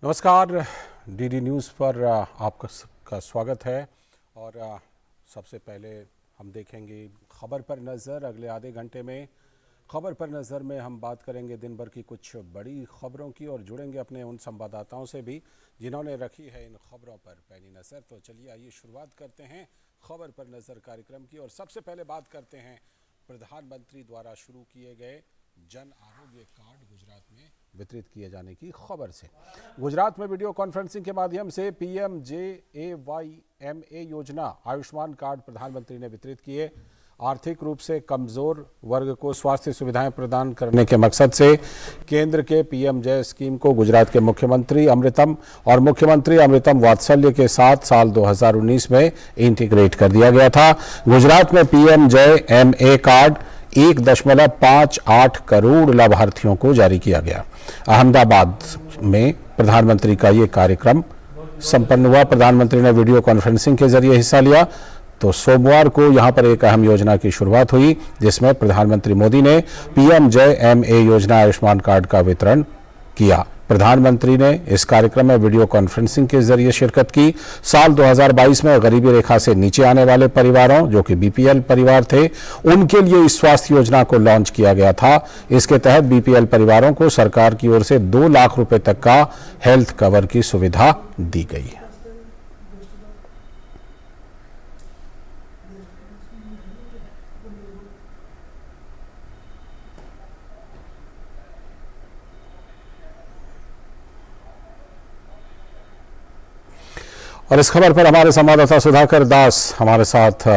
नमस्कार, DD news पर आपका स्वागत है। और सबसे पहले हम देखेंगे खबर पर नज़र। अगले आधे घंटे में खबर पर नज़र में हम बात करेंगे दिन भर की कुछ बड़ी खबरों की और जुड़ेंगे अपने उन संवाददाताओं से भी जिन्होंने रखी है इन खबरों पर पैनी नज़र। तो चलिए आइए शुरुआत करते हैं खबर पर नज़र कार्यक्रम की और सबसे पहले बात करते हैं प्रधानमंत्री द्वारा शुरू किए गए जन आरोग्य कार्ड गुजरात में वितरित किए जाने की खबर से। गुजरात में वीडियो कॉन्फ्रेंसिंग के माध्यम से PMJAYMA योजना आयुष्मान कार्ड प्रधानमंत्री ने वितरित किए। आर्थिक रूप से कमजोर वर्ग को स्वास्थ्य सुविधाएं प्रदान करने के मकसद से केंद्र के PMJ स्कीम को गुजरात के मुख्यमंत्री अमृतम और मुख्यमंत्री अमृतम वात्सल्य के साथ साल 2019 में इंटीग्रेट कर दिया गया था। गुजरात में PMJMA कार्ड 1.58 करोड़ लाभार्थियों को जारी किया गया। अहमदाबाद में प्रधानमंत्री का ये कार्यक्रम संपन्न हुआ। प्रधानमंत्री ने वीडियो कॉन्फ्रेंसिंग के जरिए हिस्सा लिया। तो सोमवार को यहां पर एक अहम योजना की शुरुआत हुई जिसमें प्रधानमंत्री मोदी ने PMJMA योजना आयुष्मान कार्ड का वितरण किया। प्रधानमंत्री ने इस कार्यक्रम में वीडियो कॉन्फ्रेंसिंग के जरिए शिरकत की। साल 2022 में गरीबी रेखा से नीचे आने वाले परिवारों जो कि BPL परिवार थे उनके लिए इस स्वास्थ्य योजना को लॉन्च किया गया था। इसके तहत BPL परिवारों को सरकार की ओर से 2 लाख रुपए तक का हेल्थ कवर की सुविधा दी गई है। और इस खबर पर हमारे संवाददाता सुधाकर दास हमारे साथ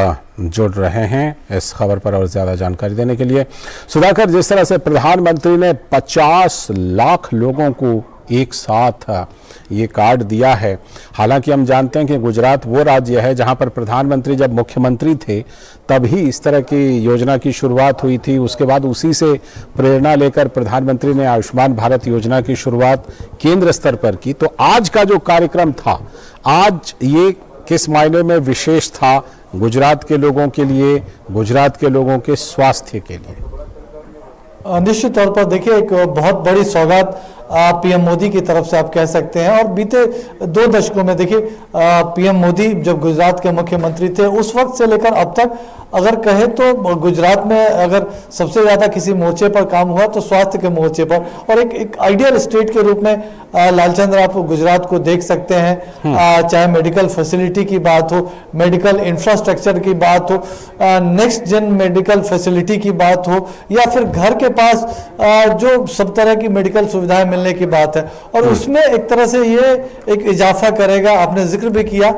जुड़ रहे हैं इस खबर पर और ज्यादा जानकारी देने के लिए। सुधाकर, जिस तरह से प्रधानमंत्री ने 50 लाख लोगों को एक साथ ये कार्ड दिया है, हालांकि हम जानते हैं कि गुजरात वो राज्य है जहां पर प्रधानमंत्री जब मुख्यमंत्री थे तभी इस तरह की योजना की शुरुआत हुई थी। उसके बाद उसी से प्रेरणा लेकर प्रधानमंत्री ने आयुष्मान भारत योजना की शुरुआत केंद्र स्तर पर की। तो आज का जो कार्यक्रम था, आज ये किस मायने में विशेष था गुजरात के लोगों के लिए, गुजरात के लोगों के स्वास्थ्य के लिए? निश्चित तौर पर देखिए, एक बहुत बड़ी सौगात PM मोदी की तरफ से आप कह सकते हैं। और बीते 2 दशकों में देखिए PM मोदी जब गुजरात के मुख्यमंत्री थे उस वक्त से लेकर अब तक अगर कहे तो गुजरात में अगर सबसे ज़्यादा किसी मोर्चे पर काम हुआ तो स्वास्थ्य के मोर्चे पर। और एक आइडियल स्टेट के रूप में लालचंद्र आप गुजरात को देख सकते हैं। चाहे मेडिकल फैसिलिटी की बात हो, मेडिकल इंफ्रास्ट्रक्चर की बात हो, नेक्स्ट जेन मेडिकल फैसिलिटी की बात हो, या फिर घर के पास जो सब तरह की मेडिकल सुविधाएं मिलने की बात है। और उसमें एक तरह से ये एक इजाफा करेगा। आपने जिक्र भी किया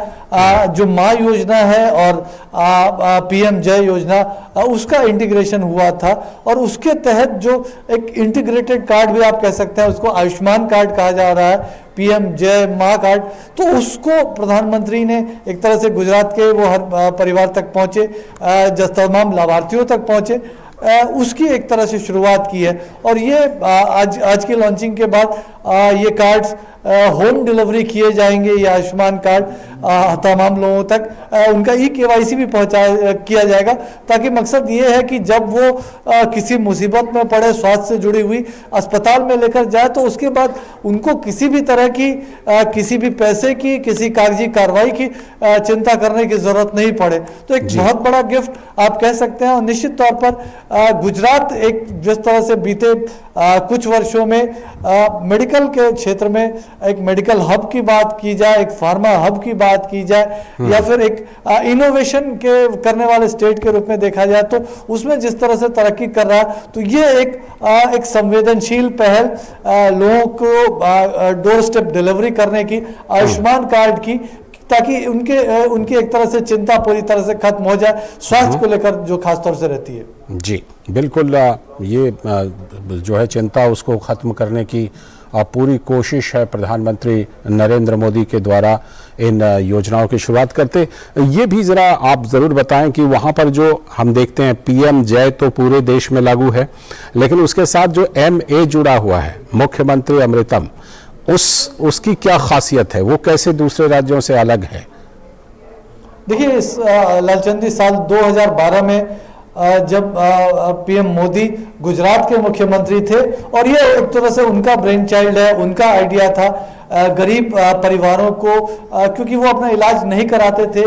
जो माँ योजना है और PMJ योजना, उसका इंटीग्रेशन हुआ था और उसके तहत जो एक इंटीग्रेटेड कार्ड भी आप कह सकते हैं, उसको आयुष्मान कार्ड कहा जा रहा है, PMJMA कार्ड। तो उसको प्रधानमंत्री ने एक तरह से गुजरात के वो हर परिवार तक पहुंचे, तमाम लाभार्थियों तक पहुंचे, उसकी एक तरह से शुरुआत की है। और ये आज की लॉन्चिंग के बाद ये कार्ड्स होम डिलीवरी किए जाएंगे। ये आयुष्मान कार्ड तमाम लोगों तक उनका KYC भी किया जाएगा, ताकि मकसद ये है कि जब वो किसी मुसीबत में पड़े, स्वास्थ्य से जुड़ी हुई अस्पताल में लेकर जाए तो उसके बाद उनको किसी भी तरह की किसी भी पैसे की, किसी कागजी कार्रवाई की चिंता करने की जरूरत नहीं पड़े। तो एक बहुत बड़ा गिफ्ट आप कह सकते हैं। और निश्चित तौर पर गुजरात एक जिस तरह से बीते कुछ वर्षों में मेडिकल के क्षेत्र में एक मेडिकल हब की बात की जाए, एक फार्मा हब की बात की जाए, या फिर एक इनोवेशन के करने वाले स्टेट के रूप में देखा जाए, तो उसमें जिस तरह से तरक्की कर रहा है, तो ये एक संवेदनशील पहल लोगों को डोर स्टेप डिलीवरी करने की आयुष्मान कार्ड की, ताकि उनकी एक तरह से चिंता पूरी तरह से खत्म हो जाए स्वास्थ्य को लेकर जो खासतौर से रहती है। जी बिल्कुल, ये जो है चिंता उसको खत्म करने की पूरी कोशिश है प्रधानमंत्री नरेंद्र मोदी के द्वारा इन योजनाओं की शुरुआत करते। ये भी ज़रा आप ज़रूर बताएं कि वहाँ पर जो हम देखते हैं PMJ तो पूरे देश में लागू है, लेकिन उसके साथ जो MA जुड़ा हुआ है, मुख्यमंत्री अमृतम, उसकी क्या खासियत है, वो कैसे दूसरे राज्यों से अलग है? देखिए लालचंद जी, साल 2012 में जब PM मोदी गुजरात के मुख्यमंत्री थे, और ये एक तरह से उनका ब्रेन चाइल्ड है, उनका आइडिया था गरीब परिवारों को, क्योंकि वो अपना इलाज नहीं कराते थे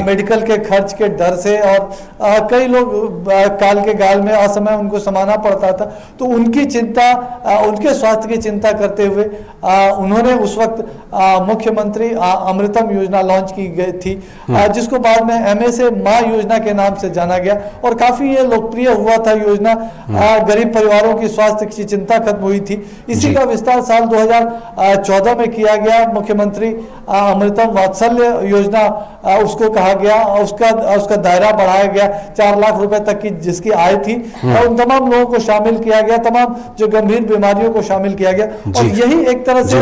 मेडिकल के खर्च के डर से, और कई लोग काल के गाल में असमय उनको समाना पड़ता था, तो उनकी चिंता, उनके स्वास्थ्य की चिंता करते हुए उन्होंने उस वक्त मुख्यमंत्री अमृतम योजना लॉन्च की गई थी, जिसको बाद में MSA माँ योजना के नाम से जाना गया, और काफी ये लोकप्रिय हुआ था योजना। गरीब परिवारों की स्वास्थ्य की चिंता खत्म हुई थी। इसी का विस्तार साल 2014 में किया गया। मुख्यमंत्री अमृतम वात्सल्य योजना उसको कहा गया, और उसका दायरा बढ़ाया गया 4 लाख रुपए तक की जिसकी आय थी, और उन तमाम लोगों को शामिल किया गया, तमाम जो गंभीर बीमारियों को शामिल किया गया। और यही एक तरह से जो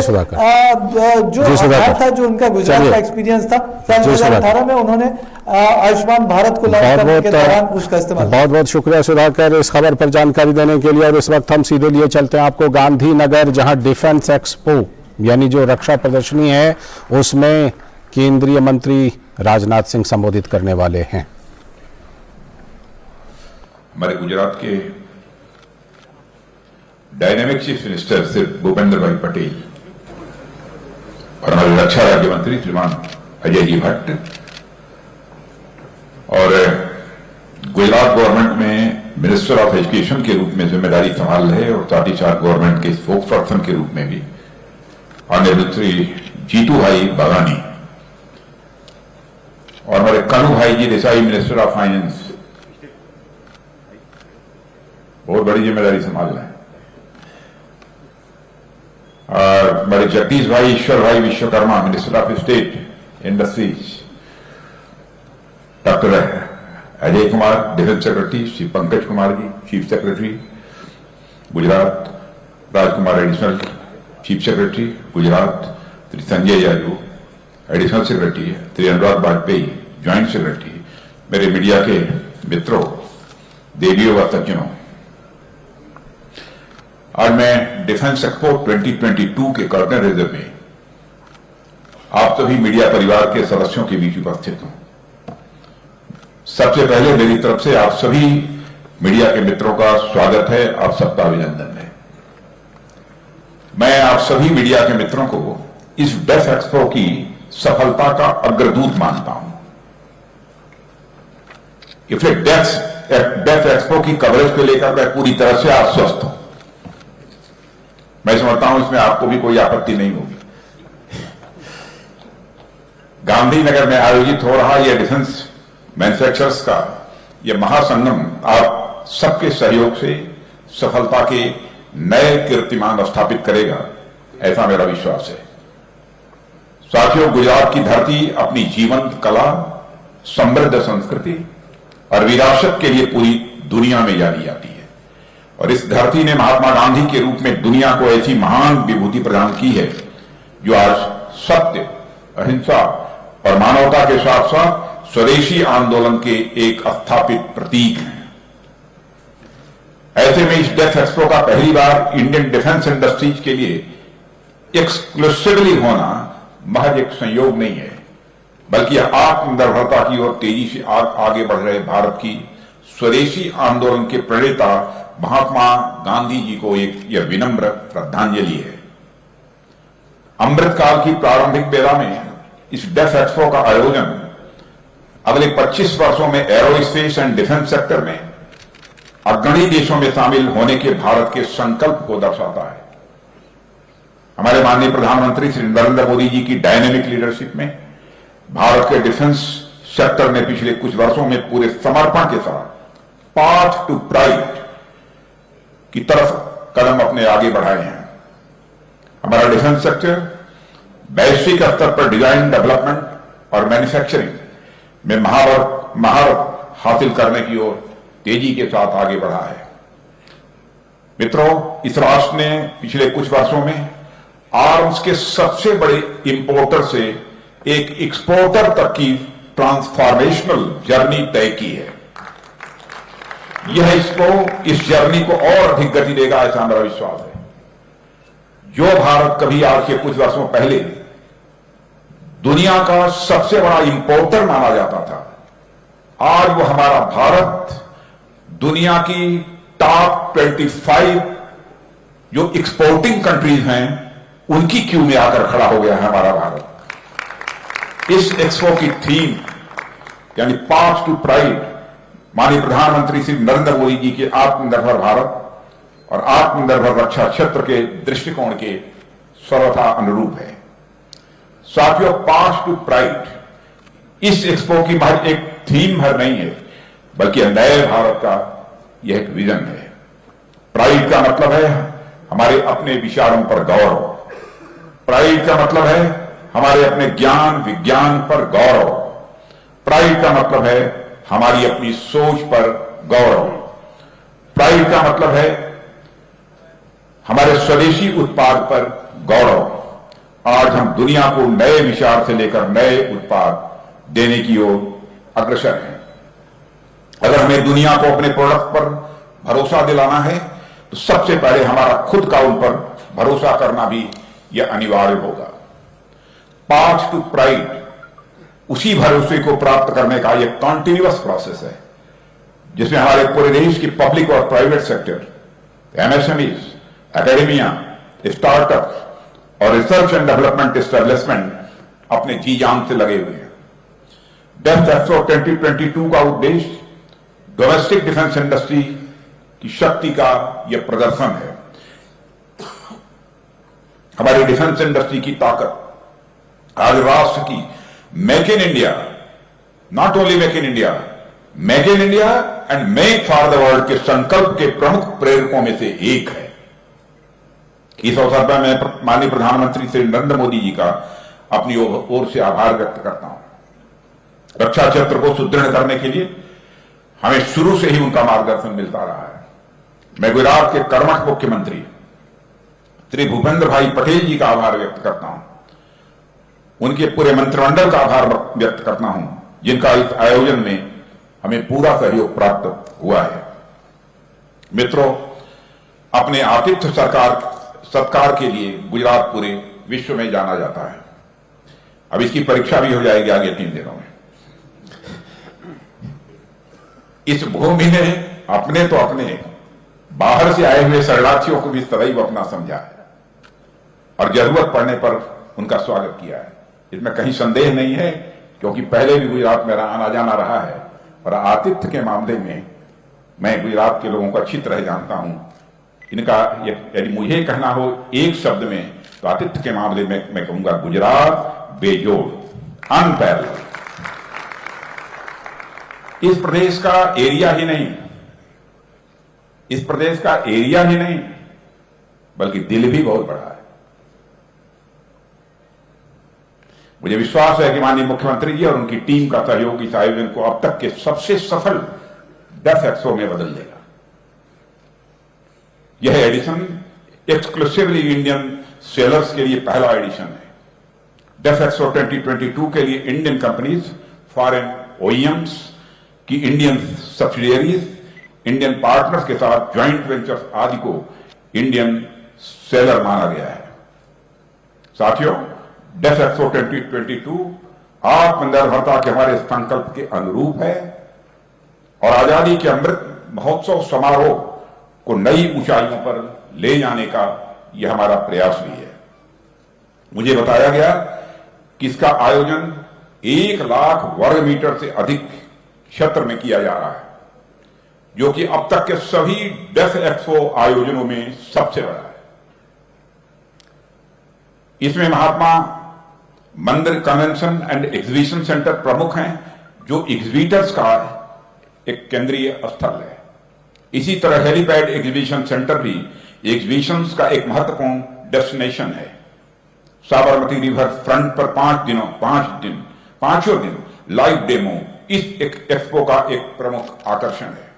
था, जो उनका गुजरात का एक्सपीरियंस था, साल 2018 में उन्होंने आयुष्मान भारत को लॉन्च करने के दौरान उसका इस्तेमाल। बहुत बहुत शुक्रिया सुधाकर इस खबर पर जानकारी देने के लिए। और इस वक्त हम सीधे लिए चलते हैं आपको गांधीनगर, जहां डिफेंस एक्सपो यानी जो रक्षा प्रदर्शनी है उसमें केंद्रीय मंत्री राजनाथ सिंह संबोधित करने वाले हैं। हमारे गुजरात के dynamic chief minister Shri Bhupendra भाई पटेल और हमारे रक्षा राज्य मंत्री श्रीमान अजय जी भट्ट और गुजरात गवर्नमेंट में मिनिस्टर ऑफ एजुकेशन के रूप में जिम्मेदारी संभाल रहे और साथ ही साथ गवर्नमेंट के स्पोक्स पर्सन के रूप में भी ऑनरेबल श्री जीतू भाई बागानी और हमारे कनु भाई जी देसाई मिनिस्टर ऑफ फाइनेंस बहुत बड़ी जिम्मेदारी संभाल रहे हैं, और हमारे Jagdish bhai Ishwar bhai Vishwakarma minister of state industries, doctor Ajay Kumar defence secretary, Shri Pankaj Kumar ji chief secretary Gujarat, Rajkumar additional chief secretary Gujarat, Shri Sanjay Yadav additional secretary, Shri Anurag Vajpayee joint secretary, मेरे मीडिया के मित्रों, देवियों व सज्जनों, आज मैं डिफेंस एक्सपो 2022 के कर्नल रिजर्व में आप सभी मीडिया परिवार के सदस्यों के बीच उपस्थित हूं। सबसे पहले मेरी तरफ से आप सभी मीडिया के मित्रों का स्वागत है, आप सबका अभिनंदन है। मैं आप सभी मीडिया के मित्रों को इस डेफ एक्सपो की सफलता का अग्रदूत मानता हूं। इसलिए डेफ एक्सपो की कवरेज को लेकर मैं पूरी तरह से आश्वस्त हूं। मैं समझता हूं इसमें आपको भी कोई आपत्ति नहीं होगी। गांधीनगर में आयोजित हो रहा यह डिफेंस मैन्युफैक्चरर्स का यह महासंगम आप सबके सहयोग से सफलता के नए कीर्तिमान स्थापित करेगा, ऐसा मेरा विश्वास है। साथियों, गुजरात की धरती अपनी जीवंत कला, समृद्ध संस्कृति और विरासत के लिए पूरी दुनिया में जानी जाती है, और इस धरती ने महात्मा गांधी के रूप में दुनिया को ऐसी महान विभूति प्रदान की है जो आज सत्य, अहिंसा और मानवता के साथ साथ स्वदेशी आंदोलन के एक स्थापित प्रतीक हैं। ऐसे में इस डेफ एक्सपो का पहली बार इंडियन डिफेंस इंडस्ट्रीज के लिए एक्सक्लूसिवली होना महज एक संयोग नहीं है, बल्कि यह आत्मनिर्भरता की ओर तेजी से आगे बढ़ रहे भारत की स्वदेशी आंदोलन के प्रणेता महात्मा गांधी जी को एक यह विनम्र श्रद्धांजलि है। अमृतकाल की प्रारंभिक बेला में इस डेफ एक्सपो का आयोजन अगले 25 वर्षों में एरोस्पेस एंड डिफेंस सेक्टर में अग्रणी देशों में शामिल होने के भारत के संकल्प को दर्शाता है। हमारे माननीय प्रधानमंत्री श्री नरेंद्र मोदी जी की डायनेमिक लीडरशिप में भारत के डिफेंस सेक्टर ने पिछले कुछ वर्षों में पूरे समर्पण के साथ पाथ टू प्राइड की तरफ कदम अपने आगे बढ़ाए हैं। हमारा डिफेंस सेक्टर वैश्विक स्तर पर डिजाइन, डेवलपमेंट और मैन्युफैक्चरिंग में महारत हासिल करने की ओर तेजी के साथ आगे बढ़ा है। मित्रों, इस राष्ट्र ने पिछले कुछ वर्षों में आर्म्स के सबसे बड़े इंपोर्टर से एक एक्सपोर्टर तक की ट्रांसफॉर्मेशनल जर्नी तय की है। यह इस जर्नी को और अधिक गति देगा, ऐसा मेरा विश्वास है। जो भारत कभी आज के कुछ वर्षों पहले दुनिया का सबसे बड़ा इंपोर्टर माना जाता था, आज वो हमारा भारत दुनिया की टॉप 25 जो एक्सपोर्टिंग कंट्रीज हैं उनकी क्यू में आकर खड़ा हो गया है हमारा भारत। इस एक्सपो की थीम यानी पाथ टू प्राइड माननीय प्रधानमंत्री श्री नरेंद्र मोदी जी के आत्मनिर्भर भारत और आत्मनिर्भर रक्षा क्षेत्र के दृष्टिकोण के सर्वथा अनुरूप है। साथियों, पाथ टू प्राइड इस एक्सपो की महज एक थीम भर नहीं है, बल्कि नए भारत का यह एक विजन है। प्राइड का मतलब है हमारे अपने विचारों पर गौरव। प्राइड का मतलब है हमारे अपने ज्ञान विज्ञान पर गौरव। प्राइड का मतलब है हमारी अपनी सोच पर गौरव। प्राइड का मतलब है हमारे स्वदेशी उत्पाद पर गौरव। आज हम दुनिया को नए विचार से लेकर नए उत्पाद देने की ओर अग्रसर हैं। अगर हमें दुनिया को अपने प्रोडक्ट पर भरोसा दिलाना है तो सबसे पहले हमारा खुद का उन पर भरोसा करना भी यह अनिवार्य होगा। पाथ टू प्राइड उसी भरोसे को प्राप्त करने का यह कॉन्टिन्यूअस प्रोसेस है, जिसमें हमारे पूरे देश की पब्लिक और private sector, MSMEs, academia, startup और रिसर्च एंड डेवलपमेंट एस्टेब्लिशमेंट अपने जी जान से लगे हुए हैं। डेफ एक्सपो 2022 का उद्देश्य डोमेस्टिक डिफेंस इंडस्ट्री की शक्ति का यह प्रदर्शन है। हमारी डिफेंस इंडस्ट्री की ताकत आज राष्ट्र की make in India, not only make in India, make in India and make for the world के संकल्प के प्रमुख प्रेरकों में से एक है। इस अवसर पर मैं माननीय प्रधानमंत्री श्री नरेंद्र मोदी जी का अपनी ओर से आभार व्यक्त करता हूं। रक्षा क्षेत्र को सुदृढ़ करने के लिए हमें शुरू से ही उनका मार्गदर्शन मिलता रहा है। मैं गुजरात के कर्मठ मुख्यमंत्री श्री भूपेंद्र भाई पटेल जी का आभार व्यक्त करता हूं। उनके पूरे मंत्रिमंडल का आभार व्यक्त करता हूं, जिनका इस आयोजन में हमें पूरा सहयोग प्राप्त हुआ है। मित्रों, अपने आतिथ्य सत्कार के लिए गुजरात पूरे विश्व में जाना जाता है। अब इसकी परीक्षा भी हो जाएगी आगे 3 दिनों में। इस भूमि ने अपने तो अपने बाहर से आए हुए शरणार्थियों को भी सदैव अपना समझा है और जरूरत पड़ने पर उनका स्वागत किया है। इसमें कहीं संदेह नहीं है, क्योंकि पहले भी गुजरात में आना जाना रहा है और आतिथ्य के मामले में मैं गुजरात के लोगों को अच्छी तरह जानता हूं। इनका यदि मुझे कहना हो एक शब्द में, तो आतिथ्य के मामले में मैं कहूंगा गुजरात बेजोड़, अनपैरेलल। इस प्रदेश का एरिया ही नहीं, इस प्रदेश का एरिया ही नहीं, बल्कि दिल भी बहुत बड़ा है। मुझे विश्वास है कि माननीय मुख्यमंत्री जी और उनकी टीम का सहयोग इस आयोजन को अब तक के सबसे सफल डेफ एक्सपो में बदल देगा। यह एडिशन एक्सक्लूसिवली इंडियन सेलर्स के लिए पहला एडिशन है। डेफ एक्सपो 2022 के लिए इंडियन कंपनीज, फॉरेन ओईएम्स की इंडियन सब्सिडियरीज, इंडियन पार्टनर्स के साथ ज्वाइंट वेंचर्स आदि को इंडियन सेलर माना गया है। साथियों, डेफ एक्सपो 2022 आत्मनिर्भरता के हमारे संकल्प के अनुरूप है और आजादी के अमृत महोत्सव समारोह को नई ऊंचाइयों पर ले जाने का यह हमारा प्रयास भी है। मुझे बताया गया कि इसका आयोजन 1 लाख वर्ग मीटर से अधिक क्षेत्र में किया जा रहा है, जो कि अब तक के सभी डेफ एक्सपो आयोजनों में सबसे बड़ा है। इसमें महात्मा मंदिर कन्वेंशन एंड एग्जीबिशन सेंटर प्रमुख हैं, जो एग्जीबिटर्स का एक केंद्रीय स्थल है। इसी तरह हेलीपैड एग्जीबिशन सेंटर भी एग्जीबिशंस का एक महत्वपूर्ण डेस्टिनेशन है। साबरमती रिवर फ्रंट पर 5 दिन लाइव डेमो इस एक्सपो का एक प्रमुख आकर्षण है।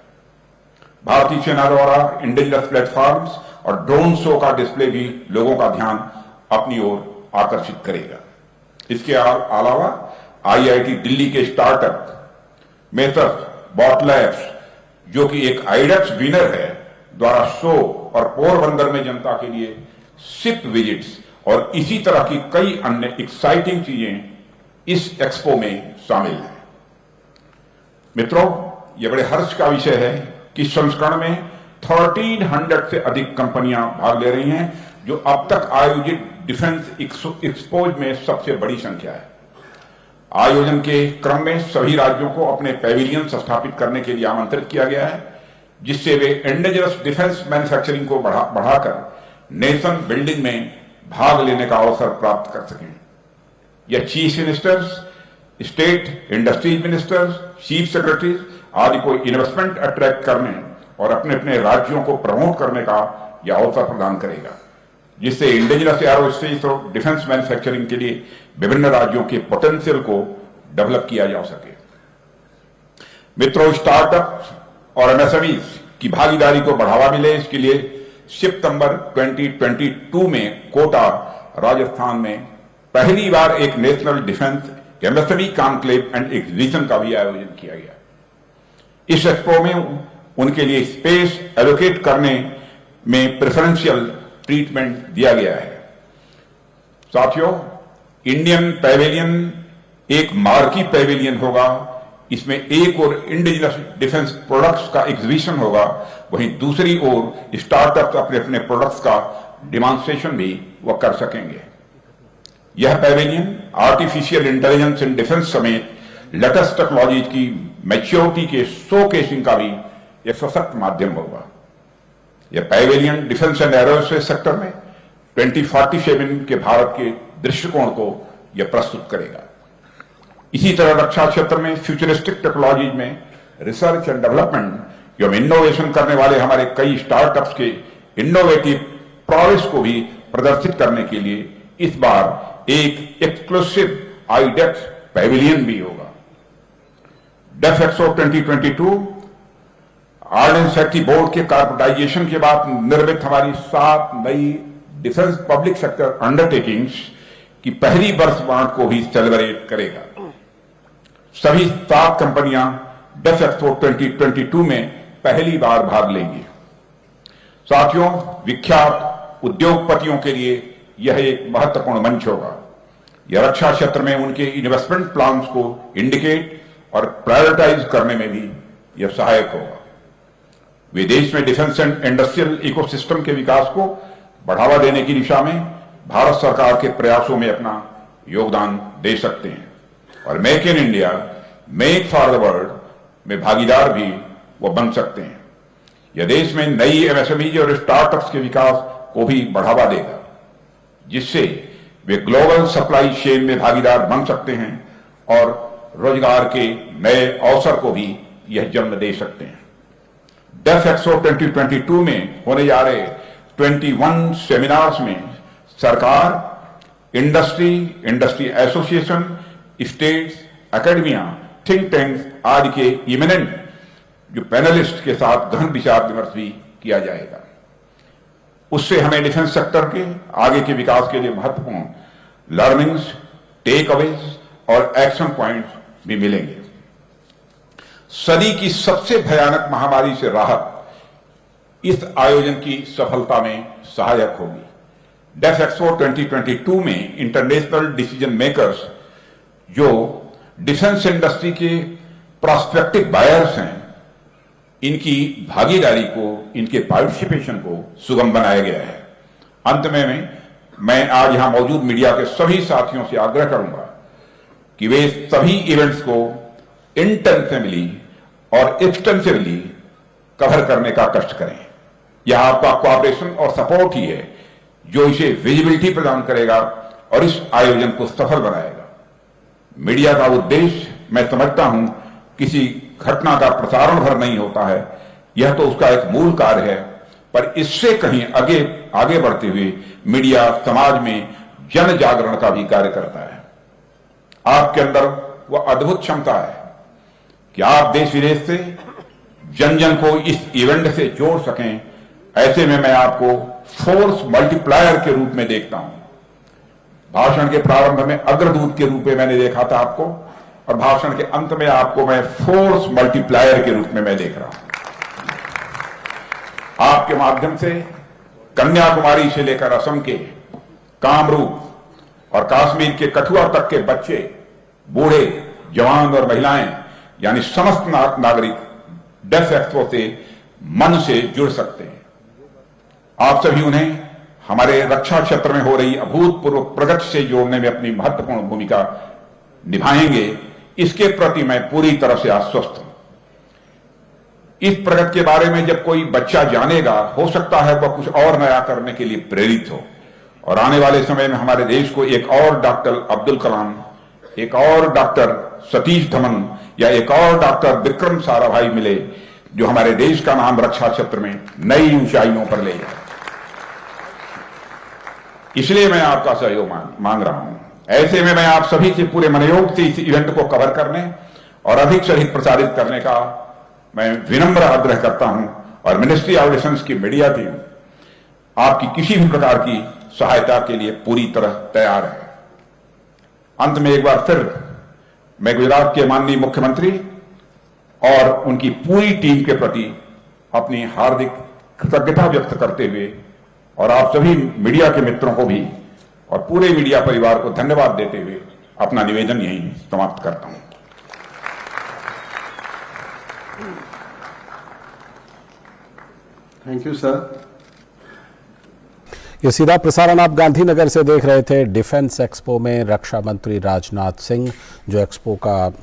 भारतीय सेना द्वारा इंडिजिनस प्लेटफॉर्म्स और ड्रोन शो का डिस्प्ले भी लोगों का ध्यान अपनी ओर आकर्षित करेगा। इसके अलावा आईआईटी दिल्ली के स्टार्टअप मेसर्स बॉट लैब्स, जो कि एक आइडेक्स विनर है, द्वारा शो और पोरबंदर में जनता के लिए शिप विजिट्स और इसी तरह की कई अन्य एक्साइटिंग चीजें इस एक्सपो में शामिल हैं। मित्रों, यह बड़े हर्ष का विषय है कि संस्करण में 1300 से अधिक कंपनियां भाग ले रही हैं, जो अब तक आयोजित डिफेंस एक्सपोज में सबसे बड़ी संख्या है। आयोजन के क्रम में सभी राज्यों को अपने पैविलियन स्थापित करने के लिए आमंत्रित किया गया है, जिससे वे इंडिजिनस डिफेंस मैन्युफैक्चरिंग को बढ़ाकर नेशन बिल्डिंग में भाग लेने का अवसर प्राप्त कर सकें। यह chief ministers, state industries ministers, chief secretaries आदि को इन्वेस्टमेंट अट्रैक्ट करने और अपने अपने राज्यों को प्रमोट करने का यह अवसर प्रदान करेगा, जिससे इंडिजिनस एरोस्पेस और डिफेंस मैन्युफैक्चरिंग के लिए विभिन्न राज्यों के पोटेंशियल को डेवलप किया जा सके। मित्रों, स्टार्टअप और एमएसएमईज की भागीदारी को बढ़ावा मिले, इसके लिए सितंबर 2022 में कोटा, राजस्थान में पहली बार एक national defence MSME conclave and exhibition का भी आयोजन किया गया। इस एक्सपो में उनके लिए स्पेस एलोकेट करने में प्रेफरेंशियल ट्रीटमेंट दिया गया है। साथियों, इंडियन पैवेलियन एक मार्की पैवेलियन होगा। इसमें एक और इंडिजिनस डिफेंस प्रोडक्ट्स का एग्जीबिशन होगा, वहीं दूसरी ओर स्टार्टअप्स अपने अपने प्रोडक्ट्स का डिमॉन्स्ट्रेशन भी वह कर सकेंगे। यह pavilion artificial intelligence in defence समेत लेटेस्ट टेक्नोलॉजी की मैच्योरिटी के शोकेसिंग का भी एक सशक्त माध्यम होगा। यह pavilion defence and aerospace sector में 2047 के भारत के दृष्टिकोण को यह प्रस्तुत करेगा। इसी तरह रक्षा क्षेत्र में फ्यूचरिस्टिक टेक्नोलॉजी में रिसर्च एंड डेवलपमेंट एवं इनोवेशन करने वाले हमारे कई स्टार्टअप्स के इनोवेटिव प्रोग्रेस को भी प्रदर्शित करने के लिए इस बार एक एक्सक्लूसिव आईडेक्स पैवेलियन भी होगा। Def Expo 2022 ordnance safety board के कारपोरेटाइजेशन के बाद निर्मित हमारी 7 नई डिफेंस पब्लिक सेक्टर अंडरटेकिंग्स की पहली वर्षगांठ को भी सेलिब्रेट करेगा। सभी 7 कंपनियां डेफ एक्सपो 2022 में पहली बार भाग लेंगी। साथियों, विख्यात उद्योगपतियों के लिए यह एक महत्वपूर्ण मंच होगा। यह रक्षा क्षेत्र में उनके इन्वेस्टमेंट प्लान्स को इंडिकेट और प्रायोरिटाइज करने में भी यह सहायक होगा। वे देश में डिफेंस एंड इंडस्ट्रियल इकोसिस्टम के विकास को बढ़ावा देने की दिशा में भारत सरकार के प्रयासों में अपना योगदान दे सकते हैं और make in India, make for the world में भागीदार भी वो बन सकते हैं। यह देश में नई एमएसएमई और स्टार्टअप्स के विकास को भी बढ़ावा देगा, जिससे वे ग्लोबल सप्लाई चेन में भागीदार बन सकते हैं और रोजगार के नए अवसर को भी यह जन्म दे सकते हैं। डेफ एक्सपो 2022 में होने जा रहे 21 सेमिनार्स में सरकार, industry association, states, academia, think tanks आदि के इमिनेंट जो पैनलिस्ट के साथ गहन विचार विमर्श भी किया जाएगा। उससे हमें डिफेंस सेक्टर के आगे के विकास के लिए महत्वपूर्ण लर्निंग्स, टेक अवेज और एक्शन पॉइंट्स भी मिलेंगे। सदी की सबसे भयानक महामारी से राहत इस आयोजन की सफलता में सहायक होगी। डेफ एक्सपो 2022 में इंटरनेशनल डिसीजन मेकर्स जो डिफेंस इंडस्ट्री के प्रोस्पेक्टिव बायर्स हैं, इनकी भागीदारी को, इनके पार्टिसिपेशन को सुगम बनाया गया है। अंत में मैं आज यहां मौजूद मीडिया के सभी साथियों से आग्रह करूंगा कि वे सभी इवेंट्स को इंटेंसिवली और एक्सटेंसिवली कवर करने का कष्ट करें। यह आपका कोऑपरेशन और सपोर्ट ही है जो इसे विजिबिलिटी प्रदान करेगा और इस आयोजन को सफल बनाएगा। मीडिया का उद्देश्य, मैं समझता हूं, किसी घटना का प्रसारण भर नहीं होता है, यह तो उसका एक मूल कार्य है, पर इससे कहीं आगे बढ़ते हुए मीडिया समाज में जन जागरण का भी कार्य करता है। आपके अंदर वह अद्भुत क्षमता है कि आप देश विदेश से जन जन को इस इवेंट से जोड़ सकें। ऐसे में मैं आपको फोर्स मल्टीप्लायर के रूप में देखता हूं। भाषण के प्रारंभ में अग्रदूत के रूप में मैंने देखा था आपको, और भाषण के अंत में आपको मैं फोर्स मल्टीप्लायर के रूप में मैं देख रहा हूं। आपके माध्यम से कन्याकुमारी से लेकर असम के कामरूप और कश्मीर के कठुआ तक के बच्चे, बूढ़े, जवान और महिलाएं, यानी समस्त नागरिक डेफ एक्सपो से मन से जुड़ सकते हैं। आप सभी उन्हें हमारे रक्षा क्षेत्र में हो रही अभूतपूर्व प्रगति से जोड़ने में अपनी महत्वपूर्ण भूमिका निभाएंगे, इसके प्रति मैं पूरी तरह से आश्वस्त हूं। इस प्रगति के बारे में जब कोई बच्चा जानेगा, हो सकता है वह कुछ और नया करने के लिए प्रेरित हो और आने वाले समय में हमारे देश को एक और डॉक्टर अब्दुल कलाम, एक और डॉक्टर सतीश धवन या एक और डॉक्टर विक्रम साराभाई मिले, जो हमारे देश का नाम रक्षा क्षेत्र में नई ऊंचाइयों पर ले जाए। इसलिए मैं आपका सहयोग मांग रहा हूं। ऐसे में मैं आप सभी से पूरे मनोयोग से इस इवेंट को कवर करने और अधिक से अधिक प्रसारित करने का मैं विनम्र आग्रह करता हूं और मिनिस्ट्री ऑफ डिफेंस की मीडिया टीम आपकी किसी भी प्रकार की सहायता के लिए पूरी तरह तैयार है। अंत में एक बार फिर मैं गुजरात के माननीय मुख्यमंत्री और उनकी पूरी टीम के प्रति अपनी हार्दिक कृतज्ञता व्यक्त करते हुए और आप सभी मीडिया के मित्रों को भी और पूरे मीडिया परिवार को धन्यवाद देते हुए अपना निवेदन यहीं समाप्त करता हूं। Thank you sir. ये सीधा प्रसारण आप गांधीनगर से देख रहे थे। डिफेंस एक्सपो में रक्षा मंत्री राजनाथ सिंह, जो एक्सपो का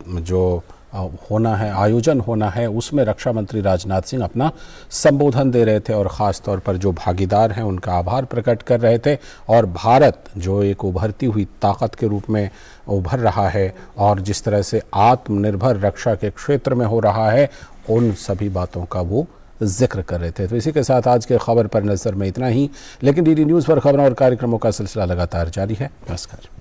जो होना है, आयोजन होना है, उसमें रक्षा मंत्री राजनाथ सिंह अपना संबोधन दे रहे थे और ख़ास तौर पर जो भागीदार हैं उनका आभार प्रकट कर रहे थे। और भारत जो एक उभरती हुई ताकत के रूप में उभर रहा है और जिस तरह से आत्मनिर्भर रक्षा के क्षेत्र में हो रहा है, उन सभी बातों का वो जिक्र कर रहे थे। तो इसी के साथ आज के खबर पर नज़र में इतना ही, लेकिन डीडी न्यूज़ पर खबरों और कार्यक्रमों का सिलसिला लगातार जारी है। नमस्कार।